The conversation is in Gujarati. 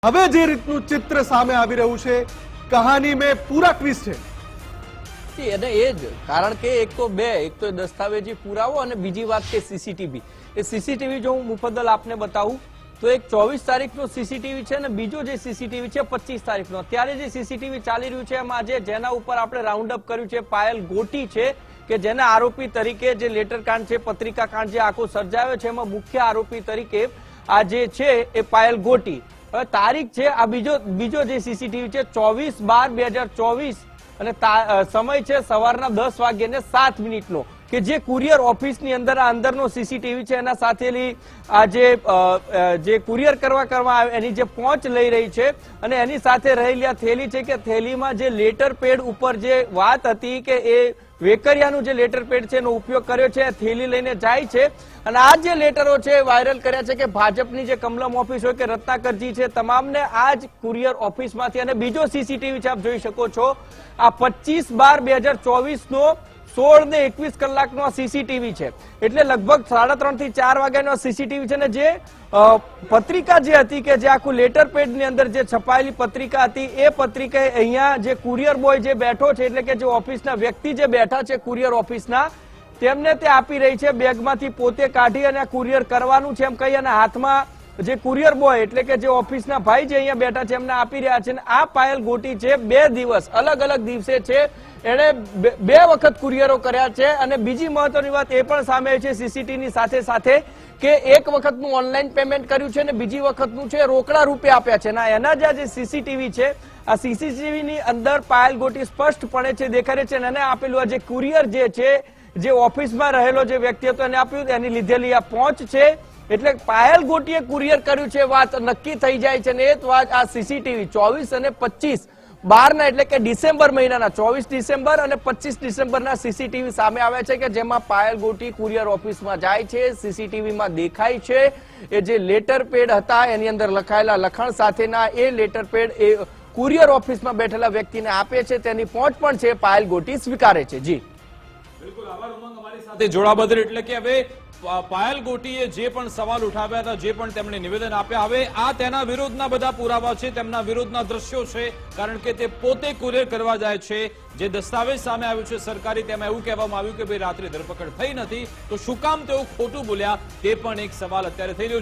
હવે જે રીતનું ચિત્ર સામે આવી રહ્યું છે, કહાની મેં પૂરા ટ્વિસ્ટ છે। એને એ જ કારણ કે એક તો દસ્તાવેજી પુરાવો અને બીજી વાત કે સીસીટીવી। એ સીસીટીવી જો હું મુફદ્દલ આપને બતાવું તો એક 24 તારીખનો સીસીટીવી છે અને બીજો જે સીસીટીવી છે 25 તારીખનો। ત્યારે જે સીસીટીવી ચાલી રહ્યું છે એમાં આજે જેના ઉપર આપણે રાઉન્ડ અપ કર્યું છે પાયલ ગોટી છે કે જેના આરોપી તરીકે જે લેટર કાંડ છે, પત્રિકા કાંડ જે આખો સર્જાયો છે એમાં મુખ્ય આરોપી તરીકે આ જે છે એ પાયલ ગોટી। હવે તારીખ છે આ બીજો જે સીસીટીવી છે 24/12/2024 અને સમય છે સવારના 10:07 નો કે જે કુરિયર ઓફિસની અંદર આ અંદરનો સીસીટીવી છે એના સાથેની આ જે કુરિયર કરવામાં એની જે પહોંચ લઈ રહી છે અને એની સાથે રહેલી આ થેલી છે કે થેલીમાં જે લેટર પેડ ઉપર જે વાત હતી કે એ વેકરિયાનું જે લેટર પેડ છે એનો ઉપયોગ કર્યો છે, થેલી લઈને જાય છે અને આ જે લેટરો છે વાયરલ કર્યા છે કે ભાજપની જે કમલમ ઓફિસ હોય કે રત્નાકરજી છે તમામને આ જ કુરિયર ઓફિસમાંથી। અને બીજો સીસીટીવી છે આપ જોઈ શકો છો આ 25/12/2024 નો 16 ને 21 કલાકનો આ સીસીટીવી છે, એટલે લગભગ 3:30 થી 4 વાગ્યાનો સીસીટીવી છે ને જે પત્રિકા જે હતી કે જે આખું લેટર પેડ ની અંદર જે છપાયેલી પત્રિકા હતી એ પત્રિકા અહીંયા જે કુરિયર બોય જે બેઠો છે એટલે કે જે ઓફિસના વ્યક્તિ જે બેઠા છે કુરિયર ઓફિસના તેમને તે આપી રહી છે બેગમાંથી પોતે કાઢી અને કુરિયર કરવાનું છે એમ કહી અને હાથમાં જે કુરિયર બોય એટલે કે જે ઓફિસના ભાઈ જે અહીંયા બેઠા છે એમને આપી રહ્યા છે। આ પાયલ ગોટી છે 2 દિવસ અલગ અલગ દિવસે છે એને 2 વખત કુરિયરો કર્યા છે અને બીજી મહત્વની વાત એ પણ સામે આવી છે સીસીટીવી ની સાથે કે એક વખતનું ઓનલાઈન પેમેન્ટ કર્યું છે અને બીજી વખતનું છે રોકડા રૂપે આપ્યા છે। એના જે સીસીટીવી છે આ સીસીટીવી ની અંદર પાયલ ગોટી સ્પષ્ટપણે છે દેખાય છે અને એને આપેલું આ જે કુરિયર જે છે જે ઓફિસમાં રહેલો જે વ્યક્તિ હતો એને આપ્યું એની લીધેલી આ પહોંચ છે એટલે પાયલ ગોટીએ કુરિયર કર્યું છે વાત નક્કી થઈ જાય છે અને એ વાત આ સીસીટીવી 24 અને 25/12 એટલે કે ડિસેમ્બર મહિનાના 24 ડિસેમ્બર અને 25 ડિસેમ્બરના સીસીટીવી સામે આવ્યા છે કે જેમાં પાયલ ગોટી કુરિયર ઓફિસમાં જાય છે, સીસીટીવીમાં દેખાય છે એ જે લેટર પેડ હતા એની અંદર લખાયેલા લખાણ સાથેના એ લેટર પેડ એ કુરિયર ઓફિસમાં બેઠેલા વ્યક્તિને આપે છે, તેની પહોંચ પણ છે પાયલ ગોટી સ્વીકારે છે। જી બિલકુલ આભાર ઉમંગ અમારી સાથે જોડાવા બદલ। એટલે કે હવે પાયલ ગોટીએ જે પણ સવાલ ઉઠાવ્યા હતા, જે પણ તેમણે નિવેદન આપ્યા, હવે આ તેના વિરુદ્ધના બધા પુરાવા છે, તેમના વિરુદ્ધના દ્રશ્યો છે, કારણ કે તે પોતે કુરિયર કરવા જાય છે। જે દસ્તાવેજ સામે આવ્યું છે સરકારી તેમાં એવું કહેવામાં આવ્યું કે ભાઈ રાત્રે ધરપકડ થઈ નથી તો શું કામ તેઓ ખોટું બોલ્યા તે પણ એક સવાલ અત્યારે થઈ રહ્યો છે।